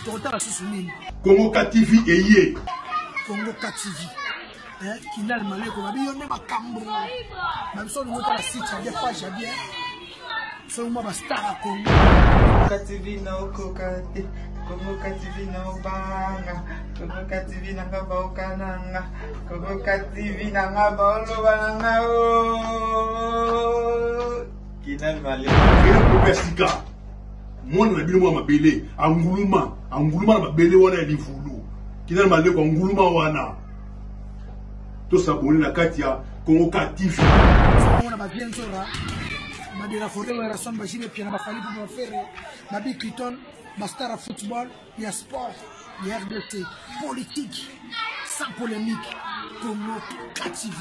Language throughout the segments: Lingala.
Total Sousounine. Congo TV et Yé. Congo TV. Kinal Maleko, on est ma cambre. Même si on est à site, il y a pas bien. C'est moi, star à Congo. TV na okokate. Congo TV na obanga. Congo TV na ngabaokananga. Congo TV na ngabaolobananga. Kinal Maleko. Kinal Pesika. Moi, je suis mabele. Anguluma na mabele wana ya livulu. Kinal Maleko anguluma wana. Tout ça pour la Katia Congo TV. On a bien sûr ma de la forêt où la somme bachine puis on a fallu pour faire ma big Cliton, ma star à football, il y a sport, il y a RDC, politique, sans polémique. Congo TV.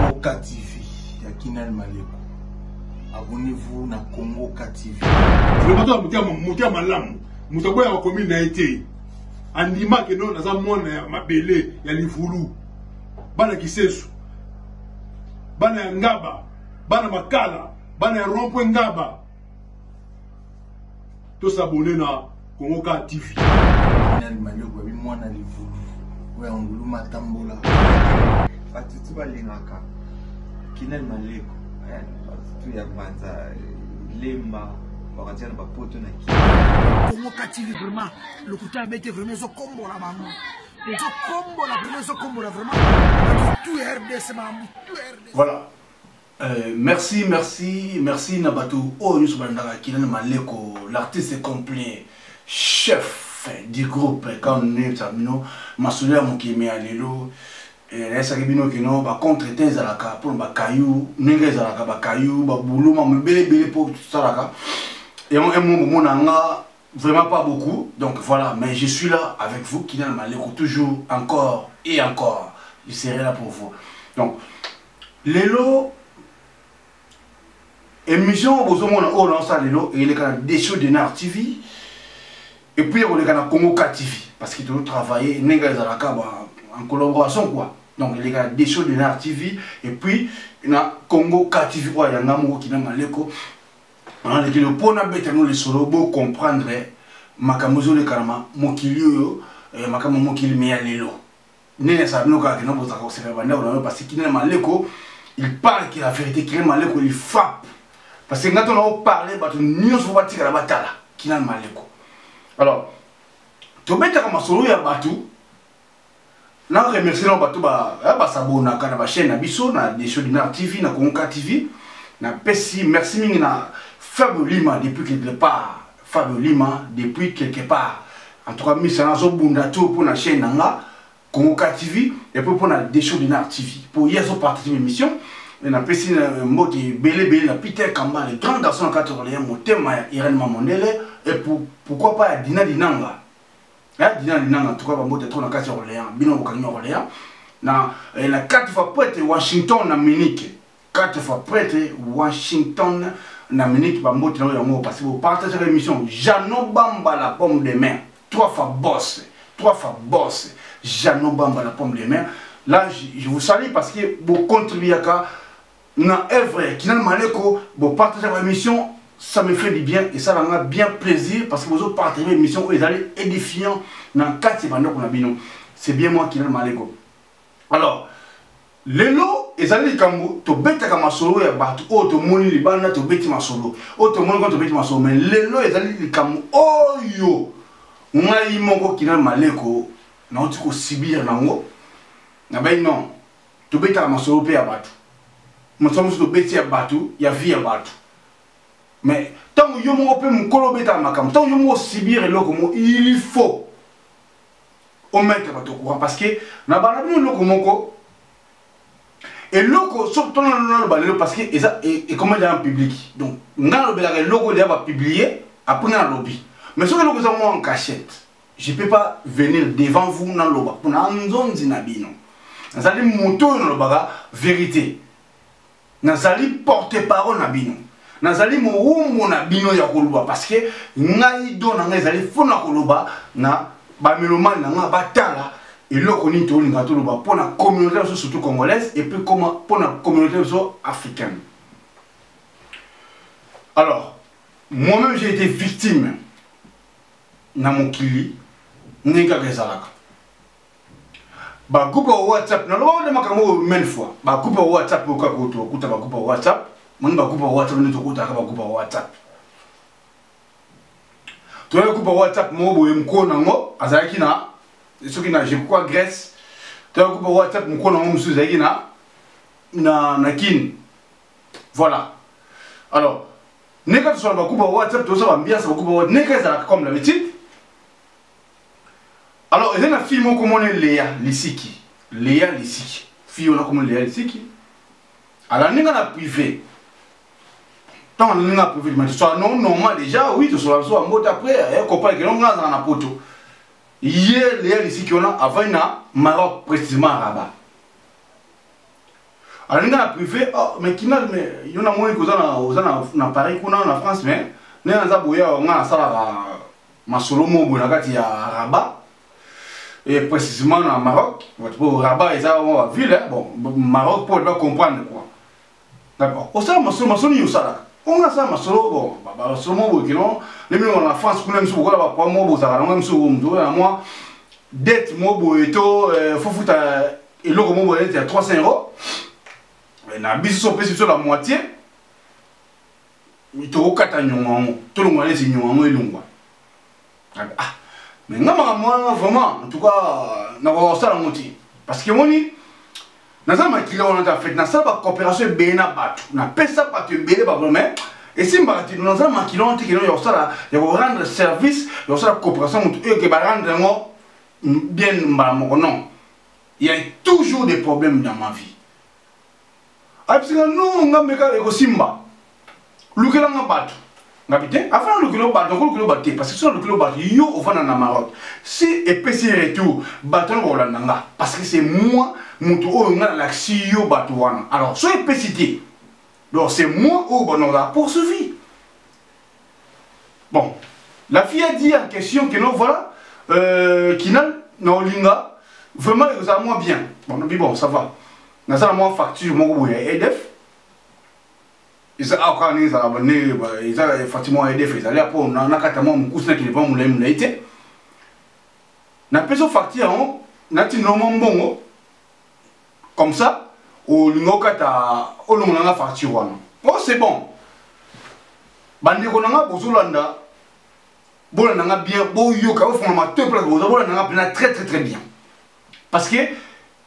Congo TV, il y a Kinal Maleko. Abonnez-vous na Congo TV. Le bateau a monté à Malam. Moutaboya a commis n'a été. Andima que non, dans un monde ma belé, il y a les foulous. Bana Kisesu, Bana Ngaba, Bana Makala, Bana Rompo Ngaba. Tout s'abonner na Congo TV. Kinal Maleko, oui, moi, on a les voulous. Ouais, on voulou matambola. Patutu balingaka. Kinal Maleko. Tout ya banza lemba. Bakatia na poto na ki. Congo TV vraiment. Le côté a été vraiment so combo la maman. Voilà. Merci Nabatou. Oh, nous sommes Kinal Maleko, l'artiste complet, chef du groupe. Quand on est terminé, Massoula Moukime Alelo, et Sakibino Kino, contre tes alaka, pour le caillou, Nengue Zalaka, caillou, Baboulou, Mamebele pour tout ça. Et on est vraiment pas beaucoup, donc voilà, mais je suis là avec vous, Kinal Maleko, toujours, encore et encore, je serai là pour vous. Donc, Lelo, émission, vous avez on lance Lelo, et il est quand des shows de Nar TV, et puis on est quand Congo TV, parce qu'il doit travailler, en collaboration quoi. Donc, il est quand des shows de Nar TV, et puis, il y a Congo TV, il y a Namou Kinal Maleko. Alors, le point de le solo, pour comprendre Makamozo le Karama, Mokilio, Makamo Mokili Mialelo. N'est-ce pas, nous, parce que Kinal Maleko, il parle qu'il a la vérité, Kinal Maleko, il frappe. Parce que quand on a parlé, nous sommes battus à la bataille, Kinal Maleko. Alors, tu mets comme solo, il y a Batou. Là, on remercie nos Batou, s'abonner à la chaîne, des shows de Nar TV, na Congo TV. Merci Mingina. Fabio Lima depuis quelque part, Fabio Lima depuis quelque part. En tout cas, mis en place pour la chaîne Congo TV et pour des shows de Nar TV. Pour hier, ils ont participé à l'émission. On a passé un mot qui belé la Peter Kamba, le grand garçon de 4 Orléans, mon thème Irène Mamondele et pourquoi pas Dina Dinanga. Dina Dinanga, en tout cas, on va être 4 Orléans, Bino Bokani Orléans. La 4 fois prête Washington à Munich. 4 fois prête Washington. Parce que vous partagez l'émission Jano Bamba la pomme de main. 3 fois boss. Jano Bamba la pomme de main. Là, je vous salue parce que vous contribuez à l'œuvre Kinal Maleko. Vous partagez l'émission, ça me fait du bien et ça m'a bien plaisir parce que vous partagez l'émission et vous allez édifiant dans 4 secondes. C'est bien moi Kinal Maleko. Alors, Lelo, et ça dit que tu bêtes comme solo et battu, oh, tu moni libana, tu bêtes ma solo, oh, tu moni quand tu bêtes ma solo, mais Lelo, et ça dit comme oh yo, on a eu mon Kinal Maleko, non, tu peux subir nango, non, tu bêtes ma solo et battu, mais ça me fait bêter à battu, il y a vie à battu, mais tant que yo mon peu mon colo bêta ma cam, tant que yo mon subir et là comme il faut, on met pas au courant parce que na banabi le comme et logo surtout parce que et comment il est en public donc dans le logo il va publier après dans le lobby mais sur le logo ça moi en cachette je peux pas venir devant vous dans le lobby pour une zone zinabino nazali moto dans le baga vérité nazali porter parole na bino nazali mo na bino ya koloba parce que ngai do na ngai zali fona koloba na ba melomane na batala. Et là, on est pour la communauté surtout congolaise et puis pour la communauté africaine. Alors, moi-même j'ai été victime dans mon kili Ninga Gezalaka. Ba groupe WhatsApp, na lo de makambo mille fois. Ba groupe WhatsApp ko ko to kuta ba groupe WhatsApp. Mon ba groupe WhatsApp ni to kuta ka ba groupe WhatsApp. To le groupe WhatsApp mo bo mko nango azaki na soki na je crois Grèce. To le groupe WhatsApp mko nango musu azaki na kin. Voilà. Alors, neka to so ba groupe WhatsApp to so ba ambiance ba groupe WhatsApp neka ezalaka comme l'habitude. Alors, il y a une fille comme on est Léa Lissiki. Léa Lissiki. Fille on a comme Léa Lissiki. Alors, on a privé. Tant on a privé, mais tu sois non normal déjà, oui, tu sois un mot après, un copain qui est dans la poto. Hier, Léa Lissiki, on a avant Maroc, précisément à Rabat. Alors, on a privé, oh, mais qui n'a, mais il y en a moins que ça dans Paris, qu'on a en France, mais on a ça, ma solo mot, on a à Rabat. Et précisément au Maroc, Rabat est une ville, bon, Maroc pour pas comprendre quoi. D'accord. Au sein de on a ça, bon, seulement les gens en France, on aime sur quoi, pas moi, on aime sur moi, dette, moi, faut foutre, et le moment il y a 300 €. On a bis sur la moitié. Il te recate à Nyongo, tout le monde est Nyongo et Lungwa. Ah. Mais non, moi, vraiment, en tout cas, nous avons ça la moitié. Parce que moi, nous avons fait une coopération bien à battre. Nous avons fait ça pour que bien à battre. Et si nous avons rendre service, nous avons coopération qui va rendre bien. Non. Il y a toujours des problèmes dans ma vie. Parce que nous, nous avons fait Simba. Nous avons battu. Avant le kilo battu, parce que sur le kilo battu, yo au fond en Maroc. Si épaissir retour, battu au Landanga, parce que c'est moi, mon tour, on a l'action battu. Alors, sur épaissité, donc c'est moi au bon on a poursuivi. Bon, la fille a dit en question que non, voilà, qui n'a linga, vraiment, il a moins bien. Bon, ça va. Nous avons moins facture, mon EDF. Ils ont effectivement aidé, ils allaient pour on a carrément mon cousin qui n'est pas mon été. Na peso facture na ti normalement bon comme ça au lingokata au longanga facture wana. Oh c'est bon. Bandi ko nanga bozolanda bolanda bien bo yoka au fond ma deux place bolanda bien très très très bien. Parce que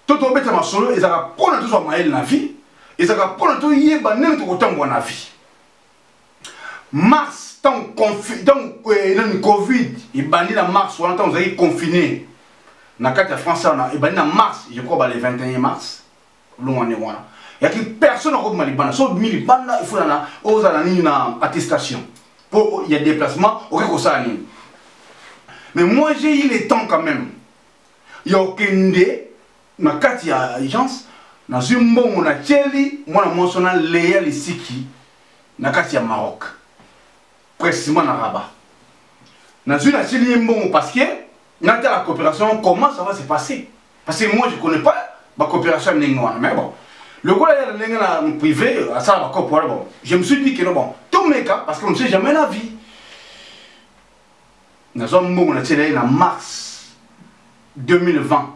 toto beta ma solo ils ont prendre tout sur maël na vie. Et ça va prendre tout hier, autant de la vie. Mars, tant Covid, et bandit la mars, on a été confiné. Dans la carte France, et bandit la mars, je crois, le 21 mars. Il y a personne qui a été malibana. Sauf 1000 bandes, il faut une attestation. Il y a des déplacements, mais moi, j'ai eu le temps quand même. Il y a aucune idée, dans la carte, il y a agence. Na zumbo mona tcheli mwana monsona Léa Lissiki na kati ya Maroc précisément na Rabat na zuna tcheli mbongo parce que na la coopération comment ça va se passer parce que moi je connais pas la coopération n'engwana mais bon le gars là n'engana privé à ça va coopérer bon je me suis dit que non bon tout mes cas parce qu'on ne sait jamais la vie na zumbo mona tcheli na mars 2020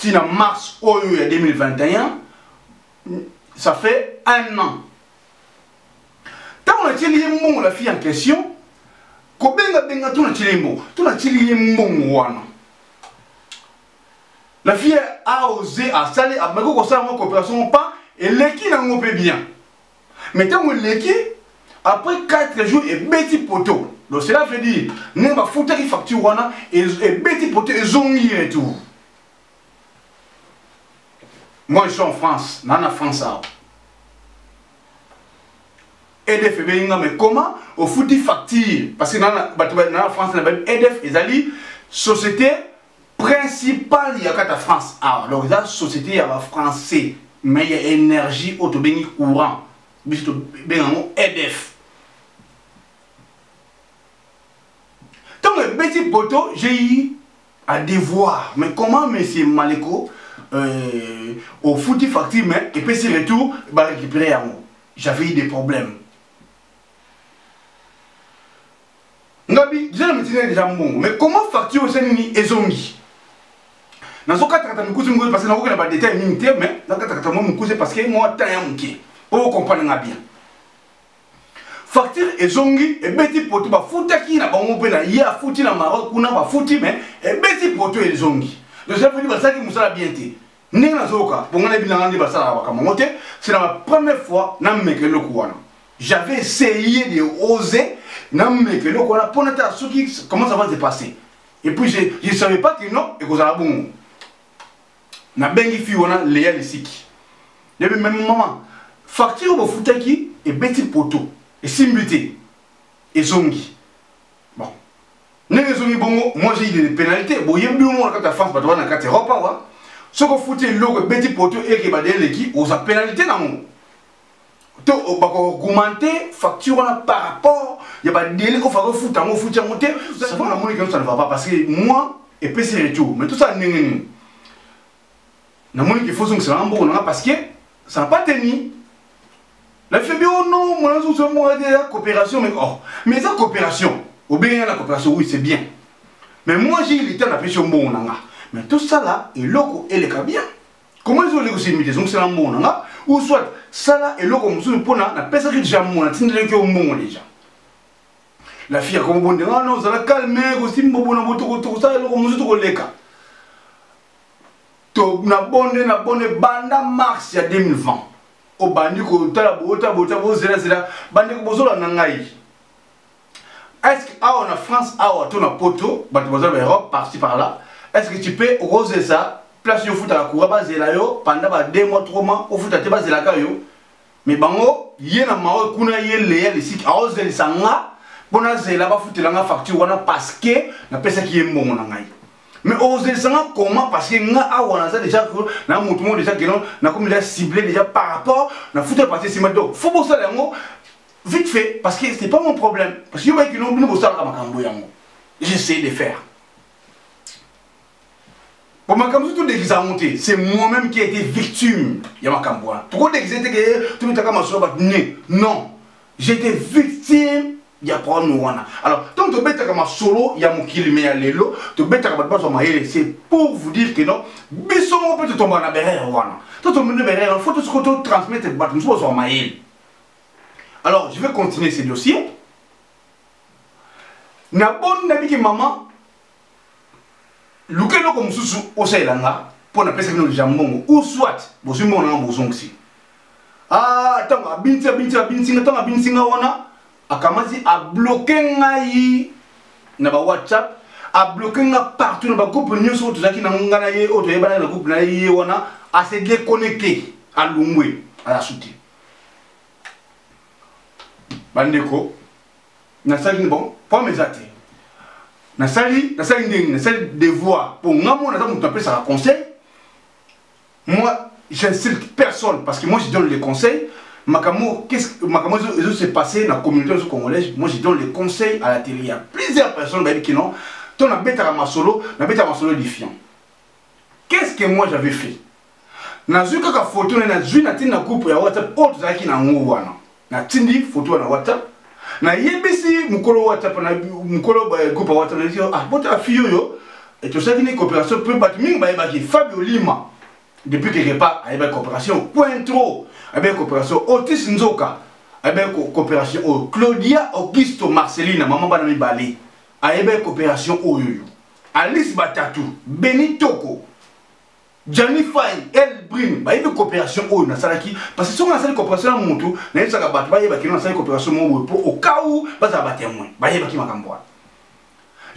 si en mars ou 2021, ça fait 1 an. Tant on a tiré la fille en question, la fille a osé à saler, à me une coopération pas, et l'équipe n'a pas bien. Mais tant que l'équipe, après 4 jours, et petit poteau. Donc cela veut dire, nous avons foutu une facture et petit poteau, ils ont mis et tout. Moi je suis en France, dans la France. EDF, mais comment au foutu facture? Parce que dans la France, EDF, ils ont société principale, il y a la France. Alors, la société, il y a la français, mais il y a énergie, autobéni courant. EDF. Donc, le petit poteau, j'ai eu à devoir. Mais comment, monsieur Maleko, au foutu facture, mais et puis ce retour, bah récupérer à moi. J'avais eu des problèmes. Ngabi, déjà na métier déjà bon mais comment facture aussi ni ezongi nazo kataka mikuzi ngo parce que na ko na ba détail mingi mais na kataka mo mikuzi parce que moi temps ya muki pour comprendre bien facture ezongi et beti poto ba futaki na bango pe na ya futi na Maroc kuna ba futi mais et beti poto ezongi donc ça veut dire ba saki musala bien té ninga nazoka bonga na bilanga ndi ba sala ba kamongote c'est la première fois na mekelo kuwana j'avais essayé de oser na mekelo kuwana pour na ta soki comment ça va se passer et puis je savais pas que non et que ça va bon na bengi fi wana leya lesiki depuis même moment facture ba futaki et beti poto et simbité et zongi bon n'est zongi bongo moi j'ai eu des pénalités bon yembi mo na kata France ba na kata Europe wa soko futé loko beti poto et ke ba de leki aux pénalité na mo to ba ko augmenter facture na par rapport ya ba délai ko fa ko futa mo futa monter ça na mo que ça ne va pas parce que moi et puis c'est retour mais tout ça n'engeni na mo qu'il faut que ça en bon parce que ça n'a pas tenu. La fille oh non, moi je suis moi de la coopération mais oh mais ça coopération, au bien la coopération oui c'est bien. Mais moi j'ai l'état la pression bon nanga. Mais tout ça là est loco et les bien. Comment ils ont les aussi mis donc c'est un bon nanga ou soit ça là est loco monsieur pour na personne qui déjà mon atteindre que bon déjà. La fille comme bon ah non ça la calmer aussi bon na moto ça loco monsieur to leka. To na bonne banda mars 2020. Au bandi ko tala bota zela bandi ko bozola na ngai est-ce que en France on a poto bandi bozola Europe par-ci par là est-ce que tu peux oser ça place yo futa ko ba zela yo pendant 2 mois 3 mois au futa te ba zela ka yo mais bango yé na maro kuna yé le sik oser le sanga bona zela ba futela nga facture wana parce que na pesa ki yembo na ngai. Mais oser ça comment parce que nga awana ça déjà na mutu mo déjà que non na comme il a ciblé déjà par rapport na foutre partir si donc faut bosser yango vite fait parce que c'est pas mon problème parce que yo ba ki non bino bosser ka makambo yango j'essaie de faire pour makambo tout déguisé c'est moi-même qui ai été victime ya makambo trop déguisé que tout ta kama solo ba non j'ai été victime. Il y a pas wana. Alors, tant que bêta comme solo, il y a mon kilomé à l'élo, tu bêta comme pas sur ma c'est pour vous dire que non, bisson peut tomber en berère wana. Tout le monde berère, il faut tout ce que tu transmettre battre sur ma Alors, je vais continuer ce dossier. Na bonne nabi ki maman, lukeno comme sous au Sailanga, pour na pesa que jambon ou soit, bosu mon en boson si. Ah, tant binti singa wana. Akamasi a bloqué ngai na ba WhatsApp a bloqué nga partout na ba groupe nyonso to zaki na ngana ye o to yebana na groupe na ye wana a se déconnecter à Lungwe à la soutien bandeko na sali bon pas mes até na sali des voix pour ngamo na ta mutu appeler ça conseil moi j'insulte personne parce que moi je donne les conseils. Qu'est-ce qui s'est passé dans la communauté congolaise? Moi, je donne les conseils à la télé. Il y a plusieurs personnes qui n'ont pas bête à ma solo défiant. Qu'est-ce que moi j'avais fait? Na vu que photo na vu na tin na groupe ya WhatsApp autre zaki na ngwana. Na tindi photo na WhatsApp. Na yebisi mukolo WhatsApp na mukolo groupe WhatsApp na ah bota fiyo yo et tout ça qui n'est coopération peut battre mingi ba ki Fabio Lima. Depuis quelque part, il y a une coopération point trop. Il y a une coopération Otis Nzoka. Il y a une coopération Claudia Augusto Marcelina, maman Banami Bali. Il y a une coopération Oyoyo. Alice Batatou, Benny Toko, Johnny Fine, El Brim. Il y a une coopération Oyo. Parce que si on a une coopération à Moutou, il y a une coopération au cas où il y a une coopération.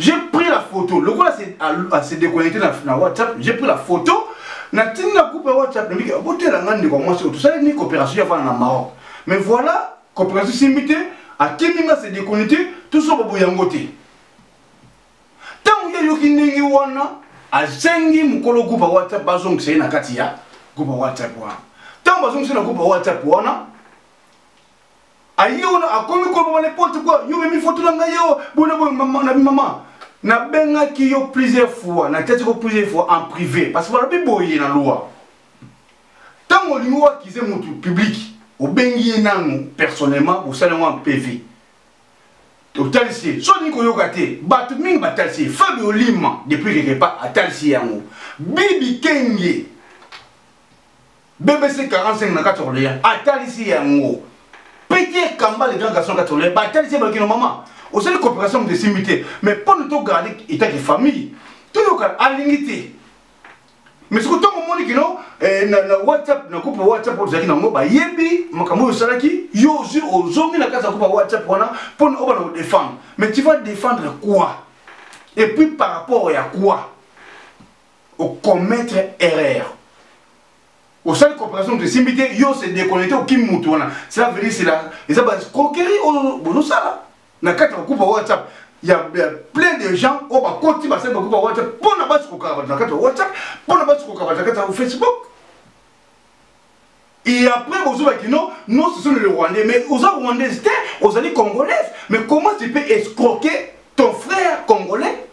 J'ai pris la photo. Le gars s'est déconnecté dans WhatsApp. J'ai pris la photo. Na tinga coupe WhatsApp na mika bote la ngandi ko moi tout ça ni coopération ya na Maroc mais voilà coopération simbité a kiminga se déconnecter tout ça bobo yangote tant ya yoki ndingi wana a zengi mukolo coupe WhatsApp bazong c'est na kati ya coupe WhatsApp wana tant bazong c'est na coupe WhatsApp wana ayo na akomi ko ba n'importe quoi yo mi photo na ngayo bona maman na benga ki yo plusieurs fois na tete ko plusieurs fois en privé parce que voilà bi boye na loi tant on lui wa kize mutu public o bengi nangu personnellement au salon en PV Talisi, Soni Koyokate, Batming Batalsi, Fabio Lima, depuis quelque part à Talsi Yango, Bibi Kenge, BBC 45 na 4 Orléans, à Talsi Yango, Pétier Kamba, les grands garçons 4 Orléans, Batalsi Bakino Maman, au sein de coopération de similité, mais pas de tout garder état de famille, tout le cas à l'unité. Mais ce que tu as dit, na WhatsApp, na coupe WhatsApp pour Zaki Nango, bah yebi, makambo salaki, yo aussi aux hommes la case à coupe WhatsApp pour nous défendre. Mais tu vas défendre quoi? Et puis par rapport à quoi? Au commettre erreur. Au sein de coopération de similité, yo se déconnecté au Kim Moutouana. Cela veut dire c'est là, et ça va se croquer au boulot ça là. Na carte à coupe WhatsApp. Il y a plein de gens qui ont continué à faire beaucoup de WhatsApp pour ne pas se contacter sur WhatsApp, pour ne pas se contacter sur Facebook. Et après, vous avez dit non, nous ce sont les Rwandais, mais aux Rwandais, aux alliés congolais. Mais comment tu peux escroquer ton frère congolais?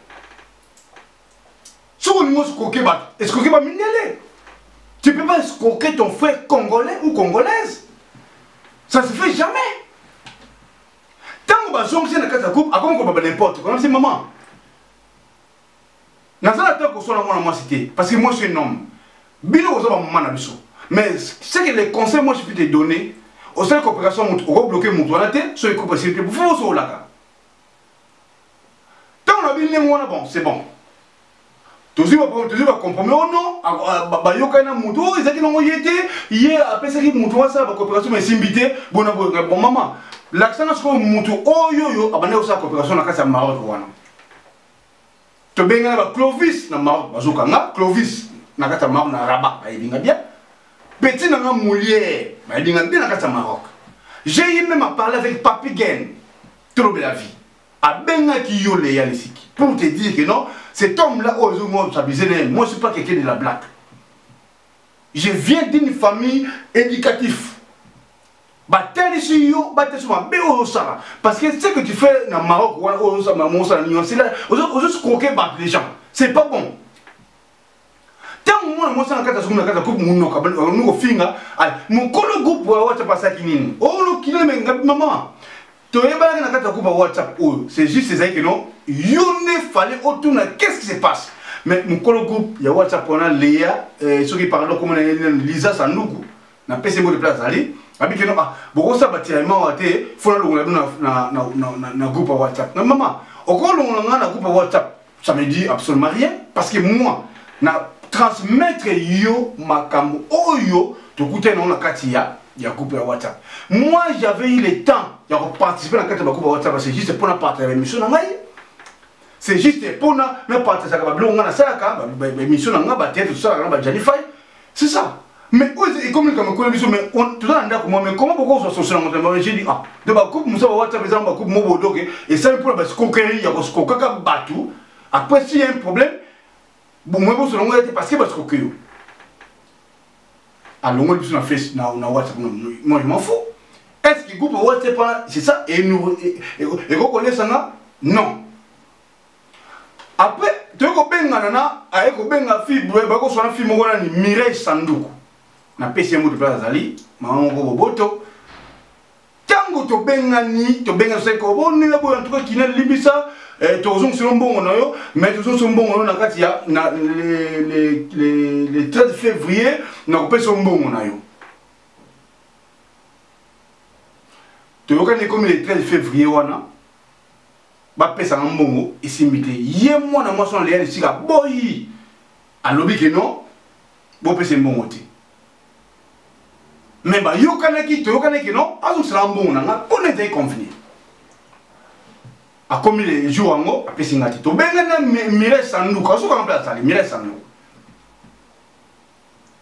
Si vous ne escroquez pas, escroquez pas Mindele. Tu ne peux pas escroquer ton frère congolais ou congolaise. Ça ne se fait jamais. Tant que vous avez un cas coupe, comment vous avez n'importe quoi, c'est maman. Dans un temps que moi cité, parce que moi je suis un homme. Bilo vous avez maman nabiso. Mais ce que les conseils moi je peux te donner, au sein de la coopération, on va bloquer mon toit sur les coopérations pour vous sur la. Tant qu'on a bien les bon, c'est bon. Toujours va comprendre. Oh non, bah yokana muto, ils ont dit yété, hier après ça qui muto ça la coopération mais simbité, bon maman. L'accent c'est que muto oh yo abandé aussi la coopération na kasa Maroc wana. To benga ba Clovis na Maroc bazoka nga Clovis na kasa Maroc na Rabat ba ibinga bien. Petit na nga Moulière ba ibinga bien na kasa Maroc. J'ai même à parler avec Papi Gen. Trop de la vie. A benga ki yo le yalisiki. Pour te dire que non, cet homme-là, moi je ne suis pas quelqu'un de la blague. Je viens d'une famille éducative. Parce que ce que tu fais dans le Maroc, c'est là, juste croquer les gens. C'est pas bon. Tant que moi, je suis en train de c'est juste ça que non, il fallait autour qu'est-ce qui se passe. Mais mon groupe, il y a WhatsApp pour Léa, ceux qui parlent comme Lisa Sanoukou, na PC de place aller. Abi que non, beaucoup ça bâtiment il faut na groupe WhatsApp. Non maman, au gros on a groupe WhatsApp, ça me dit absolument rien parce que moi na transmettre yo makambo oyo to kuté na katia. Il y a groupe WhatsApp. Moi, j'avais eu le temps de participer à la groupe WhatsApp. C'est juste pour partager l'émission. C'est juste pour partager l'émission. C'est ça. Mais comme l'émission, mais tout le monde comment mais comment pourquoi on se j'ai dit ah de la groupe nous avons WhatsApp par exemple groupe Mobodo et ça pour la coquerie il y a parce qu'on batou après s'il y a un problème bon moi je suis parce que parce que alors moi je suis na WhatsApp moi je m'en fous. Est-ce que le groupe WhatsApp c'est ça et nous et reconnaît ça non. Après tu es benga nana avec benga fibre ba ko sona fibre ngona ni Mireille Sanduku na PC mo de place ali maman ko boboto tango to benga ni to benga se ko bonni la bo en tout cas qui na libisa tozong sur bon na yo mais tozong sur bon na kati ya na les 13 février na ko pe sur bon na yo to yo kan comme les 13 février wana ba pesa na mbongo isimite ye mwana moi son les sika boyi alobi que non bo pesa mbongo ti mais ba yo kanaki to yo kanaki non azu sera mbongo na on était convenu a comme les jours ngo a pesa ngati to benga na Mireille Sanduku azu ka place ali Mireille Sanduku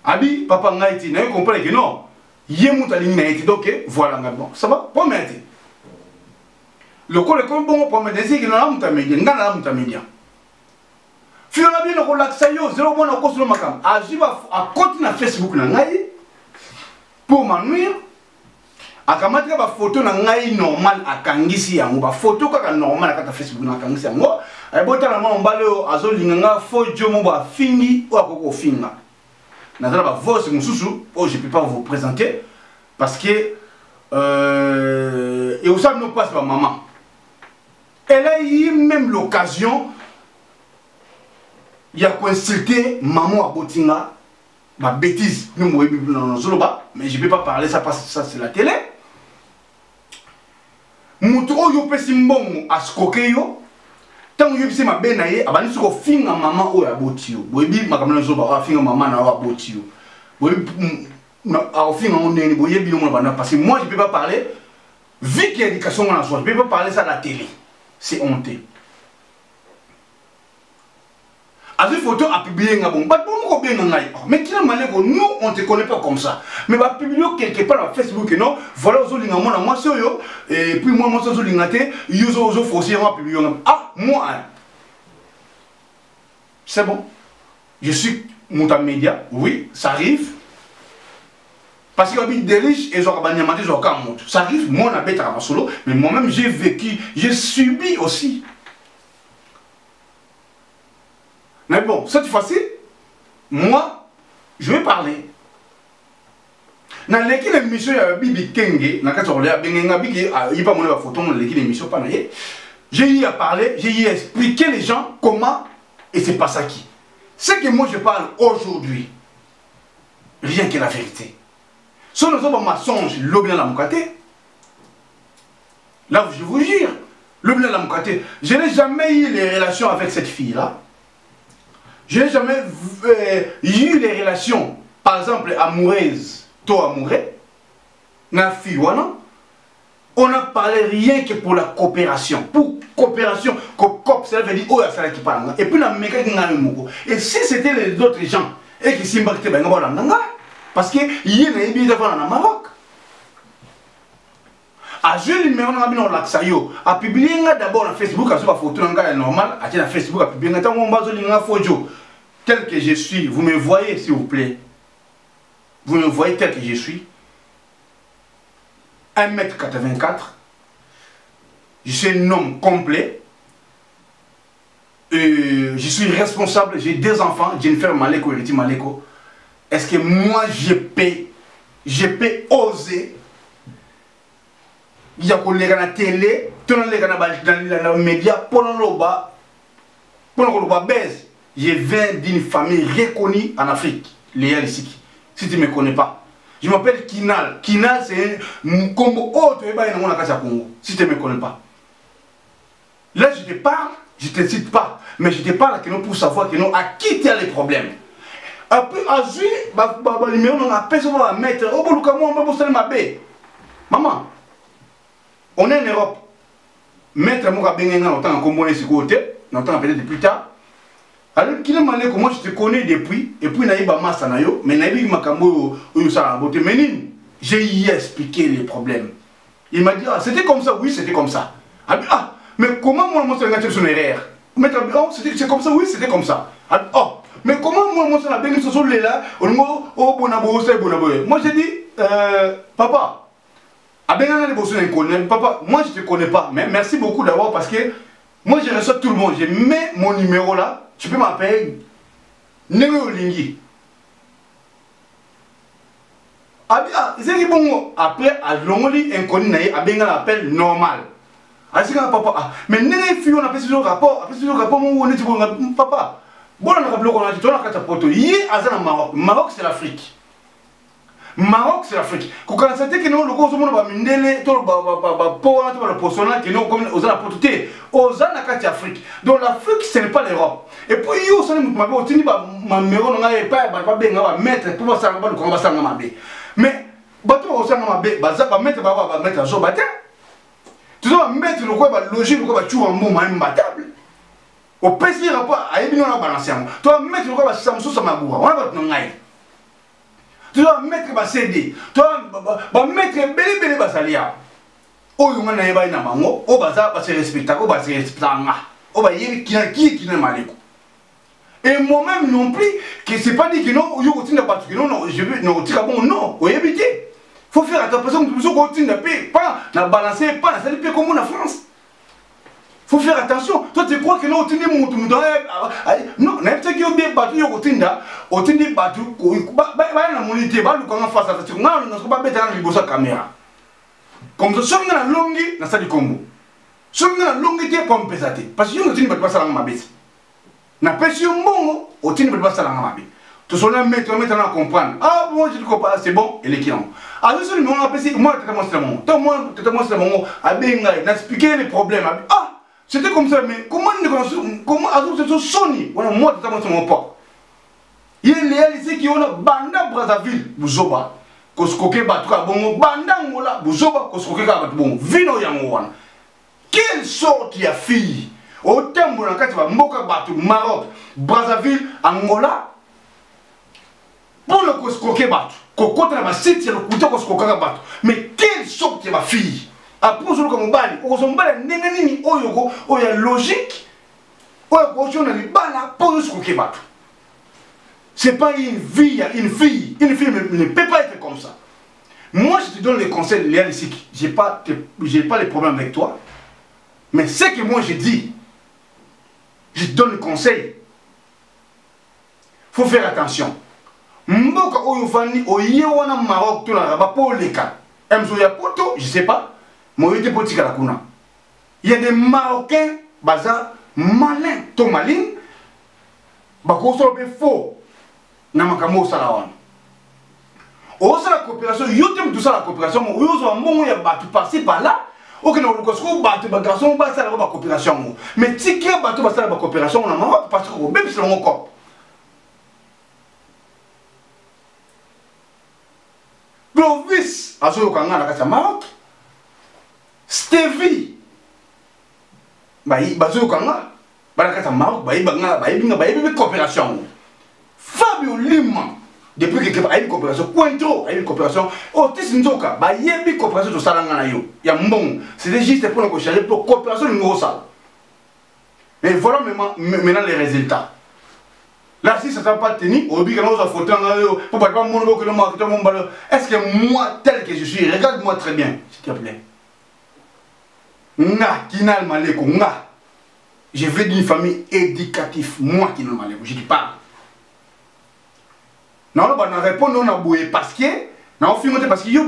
abi papa ngaiti na yo comprendre que non ye mutali na iti donc voilà bon ça va pas mettre le col est comme bon pour me dire que non la média ngana la média fiona bien ko laksa yo zéro bon ko sur makam ajiba a compte na Facebook na ngai pour m'ennuyer akamati ba photo na ngai normal akangisi yango ba photo kaka normal kaka Facebook na akangisi yango ay bota na mama mbalo azolinga fojo mo ba fingi o akoko finga na zala ba voice mususu oh je peux pas vous présenter parce que et où ça nous passe par maman. Elle a eu même l'occasion il y a consulté maman à Botinga, ma bêtise, nous mais je ne peux pas parler ça parce que ça c'est la télé. Moutro yo pesi mbongo askokeyo tant yo pesi mabe na ye abani soko finga maman o ya botio boyebi makamna zo ba finga maman na wa botio boyebi na a finga on ndeni boyebi yo mona parce que moi je peux pas parler vu qu'il y a éducation dans la soirée, je peux pas parler ça à la télé, c'est honteux. A vu photo à publier un bon, mais qui nous on te connaît pas comme ça. Mais va publier quelque part sur Facebook non, voilà aux lignes moi c'est yo et puis moi c'est aux lignes yo aux forcés on publier ah moi c'est bon. Je suis multimédia, oui, ça arrive. Parce qu'il y a des riches et ça arrive, moi on habite à solo, mais moi-même j'ai vécu, j'ai subi aussi. Mais bon, cette fois-ci, moi, je vais parler. Dans l'équipe d'émission, il y a Bibi Kenge, j'ai eu à parler, j'ai eu à expliquer les gens comment et c'est pas ça qui. Ce que moi je parle aujourd'hui, rien que la vérité. Si nous avons un mensonge, l'objet de là, je vous jure, l'objet de je n'ai jamais eu les relations avec cette fille-là. Je n'ai jamais eu les relations, par exemple, amoureuses, toi amoureux, na fille, on n'a parlé rien que pour la coopération. Pour coopération, ça veut dire, oh, ça qui parle. Et puis, et si c'était les autres gens, et qui s'imbarquaient, parce que il y a des billets au Maroc. A joué le numéro de l'Axayo, a publié d'abord sur Facebook, à sur photo normal, à Facebook, a publié un photo tel que je suis. Vous me voyez, s'il vous plaît. Vous me voyez tel que je suis. 1m84. Je suis un homme complet. Je suis responsable. J'ai 2 enfants, Jennifer Maleko et Riti Maleko. Est-ce que moi je peux oser? Il y a des gens à la télé, dans les médias, pendant le baise. Je viens d'une famille reconnue en Afrique, Léa Lissiki. Si tu ne me connais pas. Je m'appelle Kinal. Kinal, c'est un combo autre Congo. Si tu ne me connais pas. Là, je te parle, je ne te cite pas. Mais je te parle pour savoir à qui tu as les problèmes. Après, à jouer, le numéro, on a personne à mettre. Maman. On est en Europe. Maître Moura Bengenga, on entend en ce côté, on entend peut-être plus tard. Alors, moi je te connais depuis, et puis Naïba Massanayo, mais Naïba Makambo, j'ai expliqué les problèmes. Il m'a dit, ah, c'était comme ça, oui, c'était comme ça. Ah, mais comment moi, je suis son erreur? C'est comme ça, oui, c'était comme ça. Oh, mais comment moi, je suis là, moi j'ai dit, papa. Papa, moi je ne te connais pas, mais merci beaucoup d'abord parce que moi je reçois tout le monde. Je mets mon numéro là, tu peux m'appeler Nego Lingi. C'est bon, après, à l'ongoli inconnu, il appel normal. Papa, mais Nego Fille, on appelle ce rapport, papa. Bon, on a rappelé qu'on a dit, on a fait un poteau. Hier, à Maroc. Maroc, c'est l'Afrique. Maroc, c'est l'Afrique. Quand on sait que nous, le gros monde va mindele, tout le poisson qui nous comme aux apportés, aux anakati Afrique. Donc l'Afrique, ce n'est pas l'Europe. Et puis yo, ça ne m'a pas obtenu ma maison, on n'avait pas bien à mettre pour voir ça le combat sans m'abbé. Mais bateau au sang m'abbé, va mettre un jour bâtard. Tu dois mettre le quoi, logique, le quoi, tu vas un moment imbattable. Au PC, pas à ébiner la balance. Tu dois mettre le quoi, Samsung Samagoura. On a votre nom. Tu dois mettre ma CD, tu dois mettre bébé basalia. Oh, il y a un bango, oh, baza, c'est respectable, oh, c'est respectable. Oh, bah, il y a qui n'est mal. Et moi-même non plus, que c'est pas dit que non, il y a pas que non, je veux, non, tu as bon, non, oui, éviter. Faut faire attention que tu continues de payer, pas, na balancer, pas, na salir payer comme en France. Faut faire attention. Toi, tu crois que non, tu n'es mon tout non, n'importe qui a bien battu, au Tinda, au Tindi battu, la monité, bah, le comment face à ça, on ne peut pas mettre dans la caméra. Comme ça, sur la longue, dans ça du Congo. Ce qui est longuité pour me peser. Parce que je ne peux pas ça dans ma bête. Na pression bon, au ne peut pas ça dans ma bête. Tout ça, maintenant à comprendre. Ah bon, je ne comprends pas, c'est bon, et les clients. Alors, ce moment, moi, c'est le moment. Toi, moi, c'est le moment. À Bengaï, d'expliquer les problèmes. Ah, c'était comme ça, mais comment c'est Sony? Moi, c'est mon père. Il y a les réalisés qui ont Banda Brazzaville, Bouzoba, Koskoke Batuka, bon, Banda Ngola, Bouzoba, Koskoke Batuka, bon, Vino Yangouan. Quelle sorte de fille? Autant de cas, tu vas Moka Batu, Maroc, Brazzaville, Angola. Pour le Koskoke Batu, Kokota na site, c'est le couteau Koskoke Batu. Mais quelle sorte de fille? Après, je le comme Bali, on s'en bat, Nenganini, Oyoko, Oya logique, Oyoko, on a les balles pour le Koskoke Batu. C'est pas une fille. Une fille ne peut pas être comme ça. Moi, je te donne les conseils, Léa Lissik. Je n'ai pas les problèmes avec toi. Mais ce que moi, je dis, je te donne les conseils. Il faut faire attention. Mboka Oyofani, Oyewana Maroc, tout là, pour les cas. Mzoya Poto, je ne sais pas. Moi, je politique à la Kuna. Il y a des Marocains, bazar, malins, tomalin, Bakoso faux. Namakamo Salawan. Au sein de la coopération, yotem tout ça la coopération, yo zo mbongo ya batu par-ci par-là. Ok, non, le batu bagarson ba ça la coopération. Mais tiki batu ba ça la coopération, on a marre parce que même c'est mon corps. Clovis, azo kanga la kasa Maroc. Stevie. Bazo kanga. Ba la kasa Maroc, binga coopération. Fabio Lima, depuis que a une coopération, Cointreau a une coopération, Otis Nzoka, il y a une coopération de Salanganayo. Il y a bon, c'était juste pour nous changer pour coopération de nouveau ça. Et voilà maintenant les résultats. Là, si ça ne t'a pas tenu, au but que nous avons photo, pour pas mon que le marketeur, mon ballon, est-ce que moi, tel que je suis, regarde-moi très bien, s'il te plaît. Nga, Kinal Maleko, Nga. Je veux d'une famille éducative, moi Kinal Maleko, je dis pas. Non, on répond non à boué parce que non parce que yo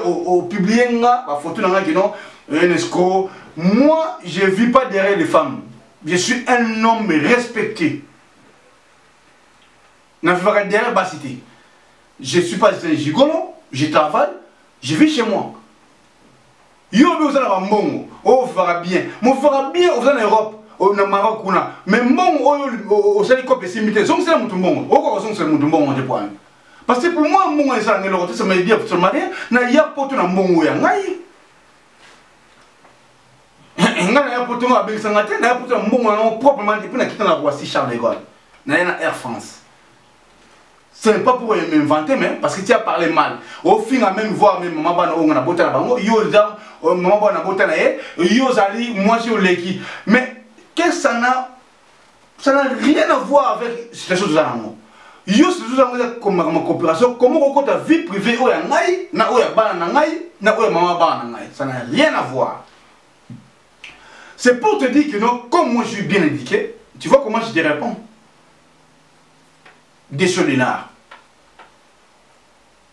au publier la photo dans non UNESCO. Moi je vis pas derrière les femmes. Je suis un homme respecté. Non, je vais derrière la cité. Je suis pas un gigolo, je travaille, je vis chez moi. Yo vous allez avoir bon, oh fera bien. Moi fera bien vous en Europe. Au Maroc, mais bon, au Sénégal, c'est limité. Donc, c'est un bon. Au c'est un bon, je pense. Parce que pour moi, mon ça me dit absolument rien. Il y a pas de bon. Il y a pas de bon. Proprement dit, pour quitter la Roissy Charles de Gaulle. Il y a Air France. Ce n'est pas pour m'inventer, mais parce que tu as parlé mal. Au fin, à même voir, même maman, on a boté la bango, yo, maman, on a boté la haie, yo, zali, moi, je suis au Leki. Mais, que ça n'a rien à voir avec ces choses là. Yo ces choses là comme ma coopération, comment on ta vie privée ou ya ngai, na ou ya bana na ngai, na ou ya maman bana na ngai, ça n'a rien à voir. C'est pour te dire que non, comme moi je suis bien indiqué, tu vois comment je te réponds. Des Solinards.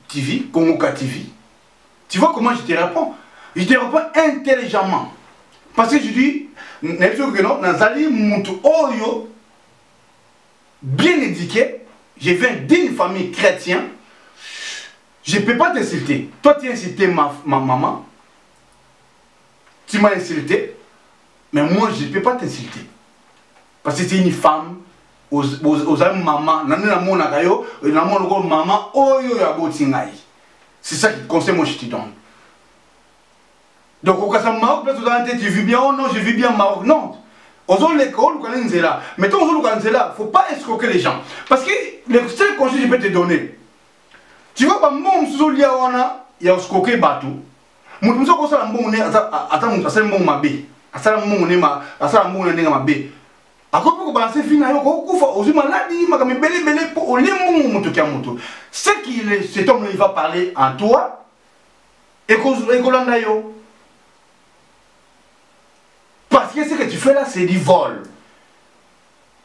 TV, Kongoka TV. Tu vois comment je te réponds? Je te réponds intelligemment. Parce que je dis, bien éduqué, je viens d'une famille chrétienne, je ne peux pas t'insulter. Toi, tu as insulté ma maman, tu m'as insulté, mais moi, je ne peux pas t'insulter. Parce que c'est une femme, aux maman, c'est ça qui conseille moi, je te donne. Donc, au cas où Maroc, tu vis bien, oh non, je vis bien Maroc. Non. Aux l'école, mais tant aux il ne faut pas escroquer les gens. Parce que le seul conseil que je peux te donner, tu vois, pas mon sous il y a escroqué bateau. Mon sous ko sala mbongo ne ata mon asala mbongo mabe. Asala mbongo ne ma asala mbongo ne mabe. Ako pour balancer fina yo ko kufa ozu maladi makami belé pour ole mbongo muto kia muto. Cet homme il va parler en toi et kolanda yo. Parce que ce que tu fais là, c'est du vol.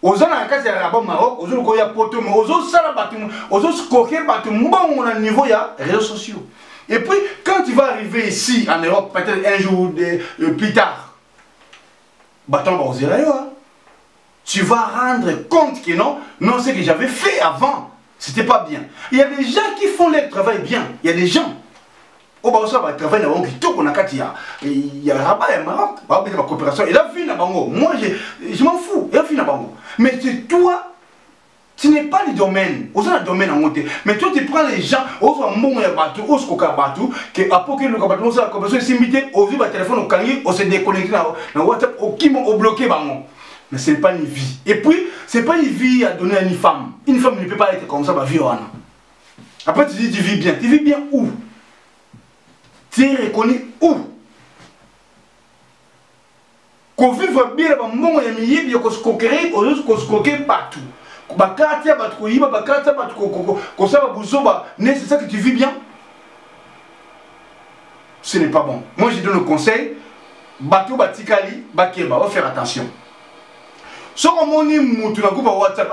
Aux gens à casa à Maroc, aux gens qui ont poté, aux autres salabatum, aux autres coquets batum, bon, on a niveau il y a réseaux sociaux. Et puis quand tu vas arriver ici en Europe, peut-être un jour plus tard, Tu vas rendre compte que non, ce que j'avais fait avant, c'était pas bien. Il y a des gens qui font leur travail bien. Il y a des gens. Au Baosa, il travaille dans le tout qu'on a quand il y a Rabat et Maroc, il y a la coopération. Il a vu dans Bango. Moi, je m'en fous. Il a vu dans Bango. Mais c'est toi, tu n'es pas le domaine. Au sein du domaine en monté. Mais toi, tu prends les gens, au sein de bateau, au sein de bateau, que après que le bateau, la coopération est simitée, au vu du téléphone, au cangi, on s'est déconnecté dans WhatsApp, au qui m'ont bloqué Bango. Mais ce n'est pas une vie. Et puis, ce n'est pas une vie à donner à une femme. Une femme ne peut pas être comme ça, ma vie. Après, tu dis, tu vis bien. Tu vis bien où? Tu es reconnu où? Qu'on vive bien, il y a qu'on se coquerait, qu'on se coquerait partout. C'est ça que tu vis bien? Ce n'est pas bon. Moi, je donne le conseil. Bateau, batikali, bakeba, on va faire attention. Si on dit que tu as WhatsApp,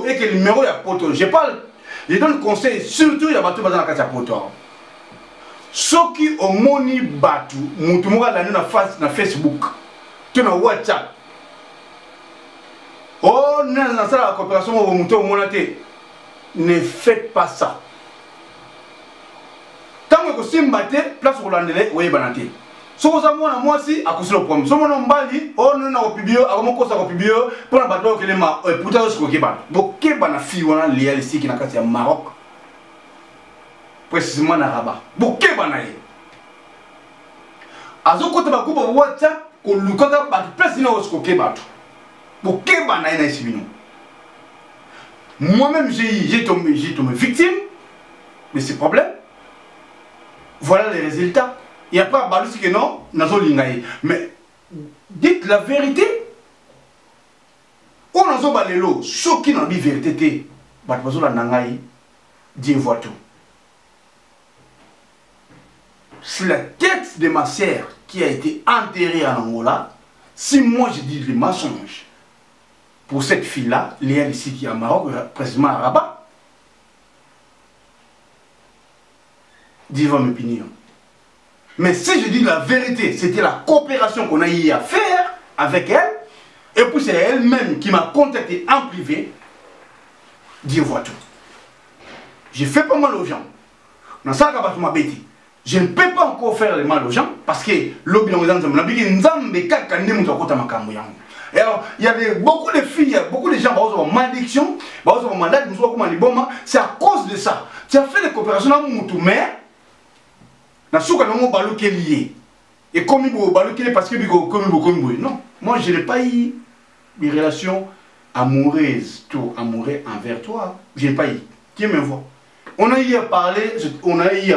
et que le numéro est à poto, je donne le conseil, surtout il y a bateau dans la carte à poto. Ceux qui ont moni bateau, tu as Facebook, tu as WhatsApp. Oh, la coopération, ne faites pas ça. Tant que vous avez place pour l'année, vous avez si vous avez moi aussi, à cause de le problème. Si vous avez Mbali, on a un publié, à mon cause à publié, pour la bateau que les ma, pour ta chose Keba. Keba na fille, on a lié ici qui n'a qu'à au Maroc. Précisément na Rabat. Keba na yé. Azo côté ba coupe WhatsApp, qu'on lukaga ba place na osko Keba. Keba na yé na ici bino. Moi-même j'ai tombé victime de ces problèmes. Voilà les résultats. Il n'y a pas de que non, mais dites la vérité. On a zo balelo, ceux qui n'ont pas la vérité, Dieu voit tout. C'est la tête de ma sœur qui a été enterrée en Angola. Si moi je dis les mensonges pour cette fille-là, Léa ici qui est à Maroc, précisément à Rabat, Dieu va me punir. Mais si je dis la vérité, c'était la coopération qu'on a eu à faire avec elle, et puis c'est elle-même qui m'a contacté en privé, Dieu voit tout. Je fais pas mal aux gens. Je ne peux pas encore faire le mal aux gens, parce que alors, il y a beaucoup de filles, beaucoup de gens qui ont une malédiction, c'est à cause de ça. Tu as fait des coopérations avec mais et comme il parce que non, moi je n'ai pas eu une relation amoureuse, envers toi. Je n'ai pas eu. Qui me voit? On a eu à parler, ils ont dit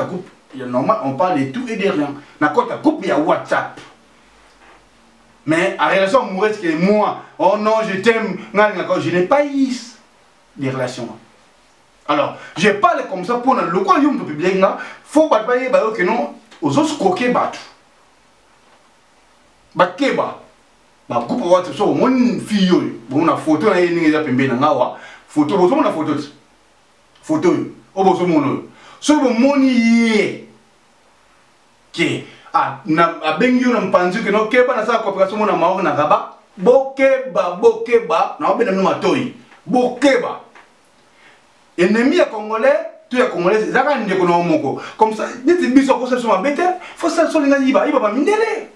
coupe, normal, on parle de tout et de rien. Dans la coupe, il y a WhatsApp. Mais en relation amoureuse, que moi, oh non, je t'aime, je n'ai pas eu des relations. Alors, je parle comme ça pour le coin du public, il faut pas que non, aux autres coquets battent. Bakeba, coupe WhatsApp, sur mon fille, on a photo, on a une photo, on a photo. Photo, on a mon sur mon yé. Qui a bengi on pense que non, keba na sa coopération mon amaor na Rabat, bokeba, na obena no matoi, bokeba. Ennemi à Congolais, tu es Congolais, ça va nous moko. Comme ça, dès que tu biso ko sur ma bête, faut ça sur les yiba, il va pas mindele.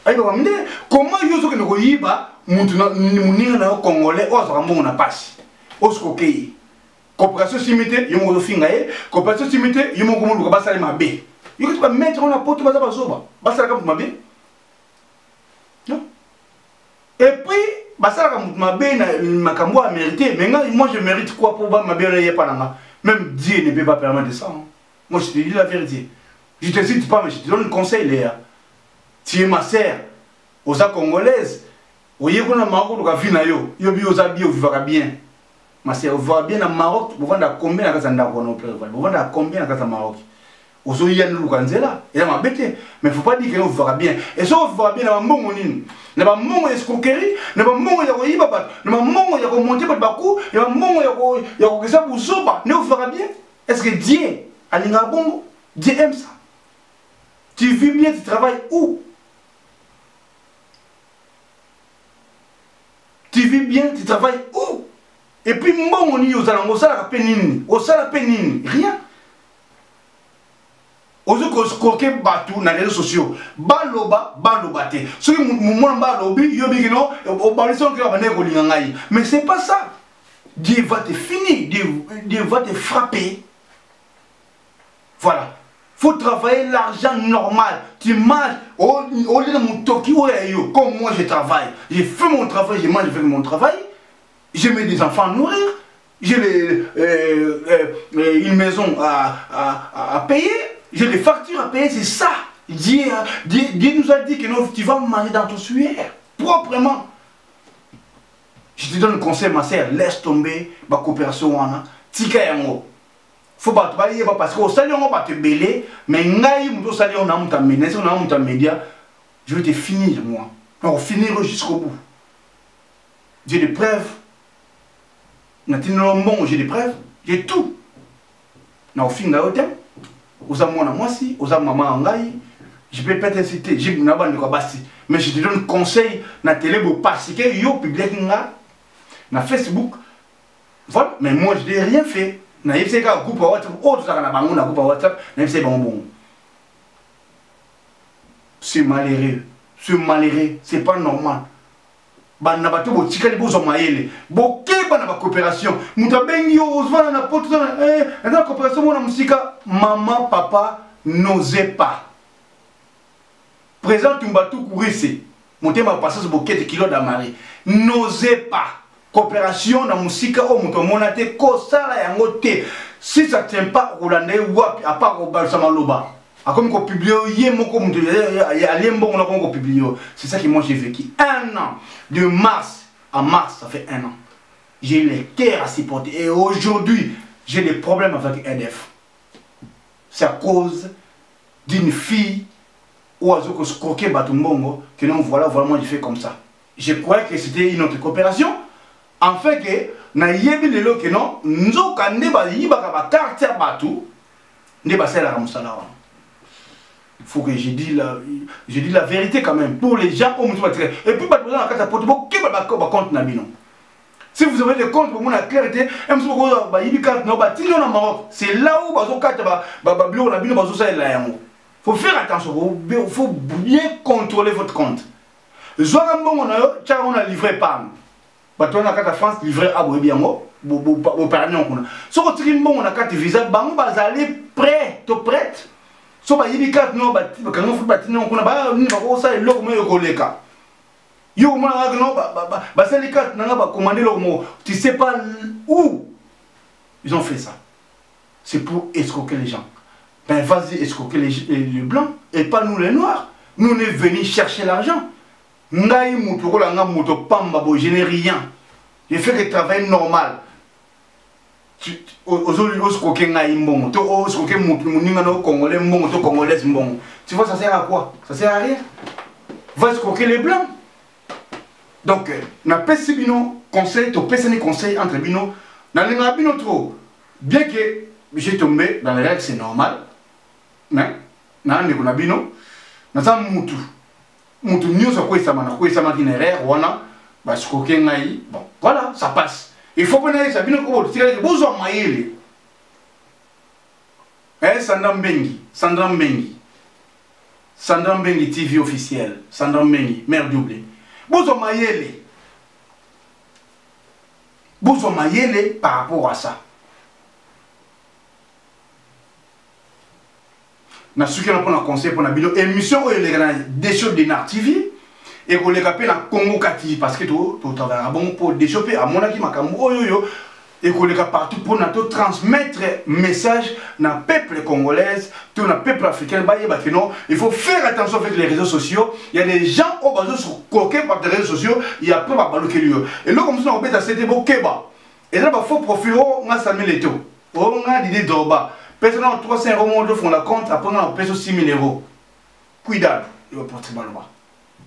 Il va pas mindele. Comment yoso que no yiba, munina na Congolais, o ça rambo na passe. Osko kei. Coopération simité, yomo fingaye, coopération simité, yomo ko mundu ba sala mabe. Yoko tu vas mettre na poto ba za soba. Ba sala ka mabe. Non. Et puis mais moi je mérite quoi pour ma bien pas. Même Dieu ne peut pas permettre ça. Moi je te dis la vérité. Je te cite pas, mais je te donne le conseil, Léa. Tu es ma sœur, aux Congolaises. Vous voyez qu'on a Maroc, on a vu nayo. Yo bi aux habits, on vivra bien. Ma sœur, on vivra bien à Maroc. Vous vendez à combien à Kazanda pour nous faire? Vous vendez à combien à Kazanda Maroc? Aux Oyen Lukanzela, il a bête. Mais il ne faut pas dire que nous verra bien. Et ça, on verra bien dans le monde. Il y a un monde qui est escroquerie, il y a un monde qui est ibabat, il y a un monde qui est monté par le bakou, il y a un monde qui est ça pour soba. Mais on verra bien. Est-ce que Dieu, Dieu aime ça? Tu vis bien, tu travailles où? bien, tu travailles où? Et puis, moi, on y a penini. Rien. Ozo ko skoke batu na réseaux sociaux. Baloba te. Ceux qui m'ont balobi, yobi no, au balison qui va venir au lingangai. Mais c'est pas ça. Dieu va te finir, Dieu va te frapper. Voilà. Faut travailler l'argent normal. Tu manges au lieu de mon toki, comme moi je travaille. J'ai fait mon travail, je mange, je fais mon travail. Je mets des enfants à nourrir. J'ai une maison à payer. J'ai des factures à payer, c'est ça. Dieu nous a dit que non, tu vas manger dans ton suaire, proprement. Je te donne le conseil, ma sœur, laisse tomber ma coopération. Tika yango. Faut pas te bailler parce qu'au salaire on va te bêler, mais ngai muto salaire on a monté menace, on a monté média. Je vais te finir moi. On va finir jusqu'au bout. J'ai des preuves. J'ai des preuves. J'ai tout. On va finir là. Aux amants à moi si, aux amants à Ngai, je peux pas t'inciter, j'ai une abonne de quoi basti. Mais je te donne conseil, na télé, parce que yo public na Facebook. Voilà, mais moi je n'ai rien fait. Na FCK groupe WhatsApp, autre ça na bango na groupe WhatsApp, na FCK bon. C'est malheureux, c'est pas normal. Bana bato bo tikali bo zomaele bo keba na ba coopération muta bengi yo ozwana na poto na coopération mona musika maman papa n'osez pas présent tumbatu kurise mutema passage bo kete kilo d'amari n'osez pas coopération na musika o muto mona te ko sala yango te si ça tient pas Rolande wapi à part au balsama loba a comme qu'on publie, c'est ça que moi j'ai vécu. 1 an, de mars à mars, ça fait 1 an. J'ai les cœurs à supporter. Et aujourd'hui, j'ai des problèmes avec EDF. C'est à cause d'une fille ou à ce croquet Batumbongo que non, voilà, moi j'ai fait comme ça. Je croyais que c'était une autre coopération. En fait, que na yebi lelo que non, nous avons carte Batu, ne pas celle à Ramsala. Il faut que je dise la vérité quand même. Pour les gens, on me dit. Et puis, si vous avez des comptes pour la clarité, c'est là où il faut faire attention, il faut bien contrôler votre compte. On a livré par on a carte France, livré à Boébiango, au Paragnon. Si on a carte visa, on va aller prêt, prête. So ba yibi kat no ba kango fu batino kuna ba ni ba ko sa eloko mo yokoleka yo mo na no ba sali kat na ba commander lo mo tu sais pas où ils ont fait ça. C'est pour escroquer les gens. Ben vas-y escroquer les blancs et pas nous les noirs. Nous on est venus chercher l'argent. Ngai mutu ko la nga mutu pamba bo je n'ai rien. J'ai fait le travail normal. Aujourd'hui, tu vois, ça sert à quoi? Ça sert à rien. Va escroquer les blancs. Donc, na pesi bino conseil, to pesi conseil entre bino, na linga bino trop. Bien que j'ai tombé dans les règles, c'est normal. Mais, na ndeko na bino, na za mutu. Mutu nyoso ko isama ki na erreur wana, ba escroquer ngai. Bon, voilà, ça passe. Il faut que nous sachions que vous avez maïli. Sandra Mbengi TV officiel. Sandra Mbengi, mère doublée. Vous avez maïli par rapport à ça. Nous avons un conseil pour une émission des choses de NAR TV. Et qu'on les appelle la Congo Kati parce que tout travail bon pour développer à mon avis makambo yo et qu'on les partout pour nous transmettre message dans peuple congolais tout le peuple africain il faut faire attention avec les réseaux sociaux. Il y a des gens au bas sur coquet par les réseaux sociaux il y a pas mal bloquer lui et là comme ça on peut c'était beau keba et là il faut profiter on a 5 000 euros on a l'idée d'orba personne 300 € de font la compte après on a payé 6 000 €. Cuidado il va porter mal bas.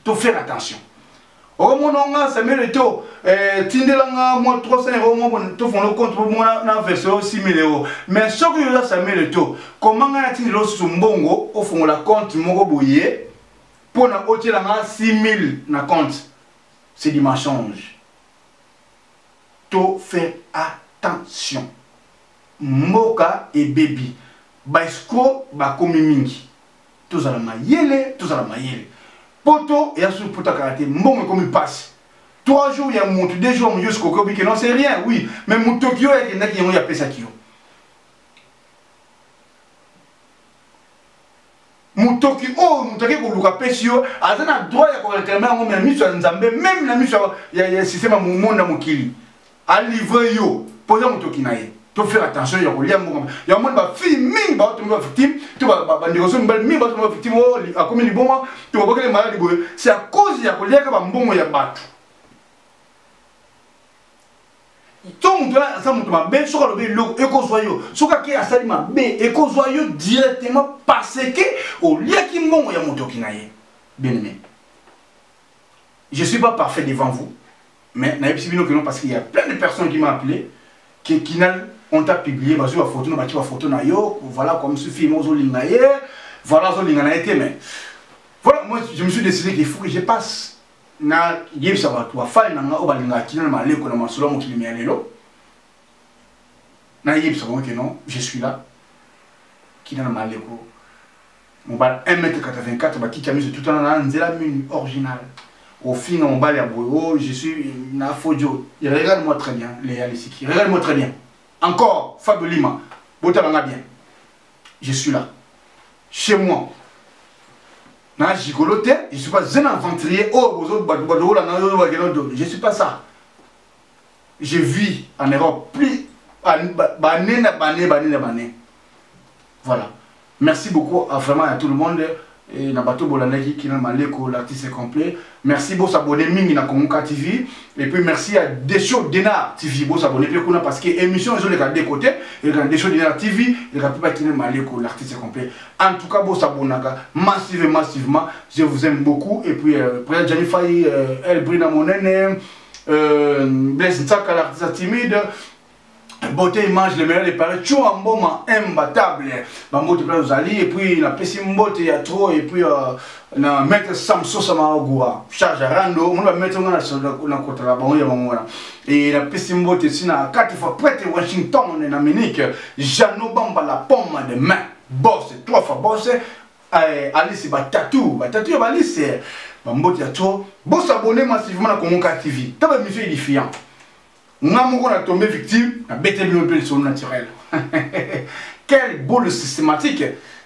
Faut faire attention. Au moment où ça met le taux, Tindelanga, moi 300 €, tout font le compte pour moi, on a versé 6 000 €. Mais ce que là, ça met le taux. Comment on a Tindelo sur Mbongo, au fond la compte, mon bouillé, pour na 6 000 na compte. C'est du mensonge. to faire attention. Moka et baby. Baisko ba komi mingi. Tous à la mayele, tous à la mayele. Poto et à ce poto karaté, mbongo comme il passe. 3 jours il y a mon 2 jours jusqu'au Kobi que non c'est rien, oui. Mais mon Tokyo il y a qui ont appelé ça kio. Mon Tokyo, oh, mon Tokyo pour le pesio, à un droit il y a quoi réclamer on a mis sur Nzambe, même la mis sur il y a système à mon monde à mon kili. À livrer yo, poser mon Tokyo naïe. Tu faire attention, il y a un monde qui filmer, victime, tu vas victime, à combien de bons, tu vas voir que les malades, c'est à cause de la colère que bon il y a battu. Ton gars, ça monte ma bête sur le éco-soyeux, sur qui a sali ma bête, éco-soyeux directement parce que au lieu qu'il bon il y a mon toki naïe. Bien aimé. Je ne suis pas parfait devant vous, mais parce qu'il y a plein de personnes qui m'ont appelé, qui on t'a publié, parce que la photo, voilà comme ce film, voilà, mais voilà, moi je me suis décidé qu'il faut que je passe. Na yeb ça va toi fa na nga balinga kinal maleko na masolo mo kilimi alelo. Na yeb ça que non, je suis là. Kinal maleko. Mon bal 1m84 ba kikami tout en na nzela mine original. Au fin on bal ya boyo, je suis na fojo. Regarde-moi très bien, Léa Lissiki. Regarde-moi très bien. Encore Fabio Lima. Botalanga bien. Je suis là. Chez moi. Na gigolote, je ne suis pas un aventurier. Oh, je ne suis pas ça. Je vis en Europe plus. Voilà. Merci beaucoup vraiment à tout le monde. Et Nabato Bolanaki qui n'a maleko l'artiste est complet. Merci pour s'abonner Mingi na Kongoka TV. Et puis merci à Desho Denar TV pour s'abonner parce que émission ils ont les gars des côtés. Et quand Desho Denar TV, les gars pas qui n'a maleko l'artiste est complet. En tout cas pour s'abonner massivement. Je vous aime beaucoup. Et puis Président Gianni Faye, El Brina Monene, Blaise Nsaka l'artiste timide. Beauté image le meilleur des paris tu un moment imbattable bamote plein zali et puis la pesi mbote ya trop et puis na mettre Samso Samagoura charge rando on va mettre na côté là bon ya mona et la pesi mbote sina 4 fois prête Washington na Munich Jano Bamba la pomme de main boss 3 fois boss Alice Batatu ya Alice bambote ya trop boss abonner massivement na Kongoka TV taba monsieur édifiant. On a tombé victime, on a bêté le son naturel. Quel beau systématique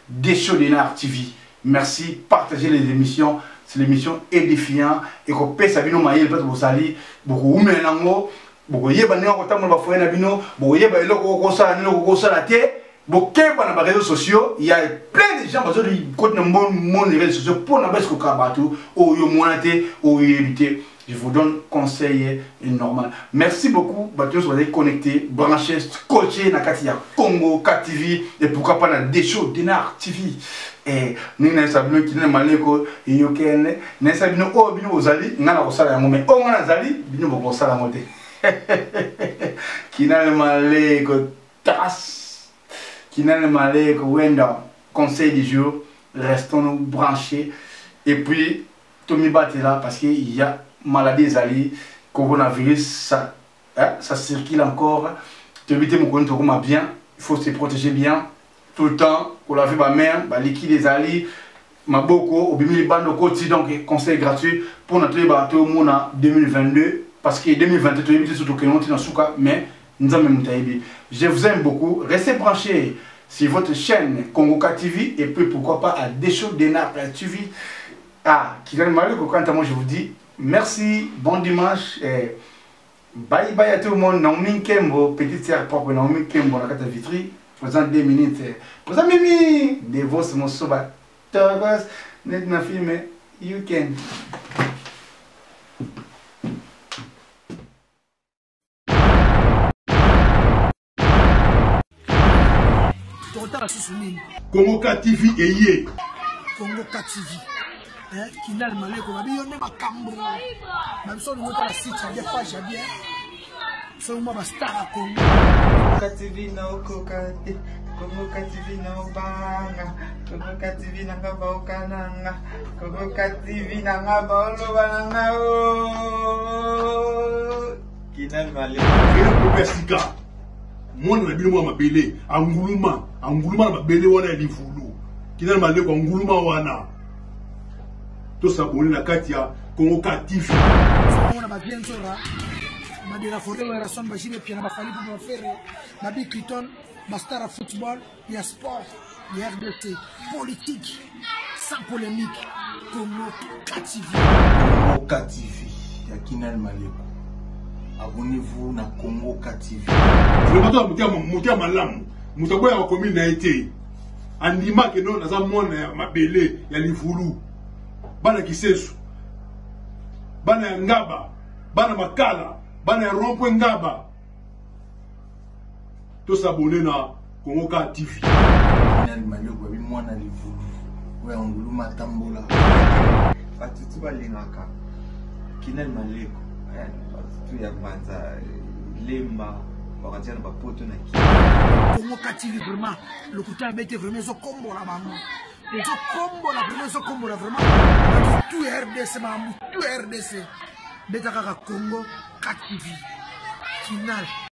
Desho Denar TV. Merci, partagez les émissions. C'est l'émission édifiante. Et qu'on peut Sabino Maïl, peut-être vous saluer. Beaucoup ou menango, beaucoup yeba néo quand on va faire nabino, beaucoup yeba eloko kosa la tête. Beaucoup dans les réseaux sociaux, il y a plein de gens qui ont des réseaux sociaux pour n'abaisse qu'au kabatou, ou yo monate, ou yo éviter. Je vous donne conseil normal. Merci beaucoup. Vous soyez connectés, branchez, scotchés dans Katia Congo, KTV et pourquoi pas dans Desho Denar TV. Et nous n'avons pas qui n'est maleko et yoken. Nous n'avons pas oh bino ozali, nous n'avons pas la momé. Oh on a zali, bino boko sala moté. Qui n'a le maleko tas, qui n'a le maleko wenda. Conseil du jour, restons nous branchés. Et puis Tommy Bat est là parce qu'il y a maladie zali coronavirus ça circule encore te éviter mon compte bien il faut se protéger bien tout le temps pour laver ma main liquide des ali ma beaucoup au bimi bando côté donc conseil gratuit pour notre bateau monde en 2022 parce que 2022 tu éviter surtout que on est dans souka mais nous avons je vous aime beaucoup restez branchés sur votre chaîne Kongoka TV et puis pourquoi pas à Desho Denar TV qui gagne mal quand moi je vous dis merci, bon dimanche et bye bye à tout le monde. Naomi Kembo, petite sœur propre Naomi Kembo, la carte de vitri. Présente 2 minutes. Présente Mimi, dévos mon soba. Tobas, net na film, you can. Kongoka TV et yé. Kongoka TV. Kinal maleko babi yone makambo mamso ni wota la site ya page ya bien so mo ba star ko Kongoka TV na okokate Kongoka TV na obanga Kongoka TV na ngabaokananga Kongoka TV na ngabolo bananga Kinal Maleko. Kinal Pesika. Mwana na bino mabele anguluma na mabele wana ya livulu. Kinal Maleko anguluma wana. To sabone na kati ya Congo Katif. On a bien sûr Madira Forêt wa Rasson Bashir pia na Bafali pour faire Babi Cliton Bastara football, il y a sport, il y a RDC, politique, sans polémique, Congo KTV. Congo KTV, il y a Kinal Maleko. Abonnez-vous na Congo KTV. Le bateau mutia malamu, mutaboya wa commune na été. Andima ke non naza mona mabele ya livulu. Bana kisesu. Bana ya ngaba, bana makala, bana ya rompo ngaba. To s'abonner na Congo KTV. Kinal Maleko babi mwana livulu. Ouais, anguluma tambola. Batutu balingaka. Kinal Maleko. Tout ya kwanza lemba wakati na bapoto na ki. Congo KTV vraiment le côté abete vraiment so combo la maman. Et so combo la vraiment so combo la vraiment. Tout RDC maman, tout RDC. Beta kaka Congo KTV. Kinal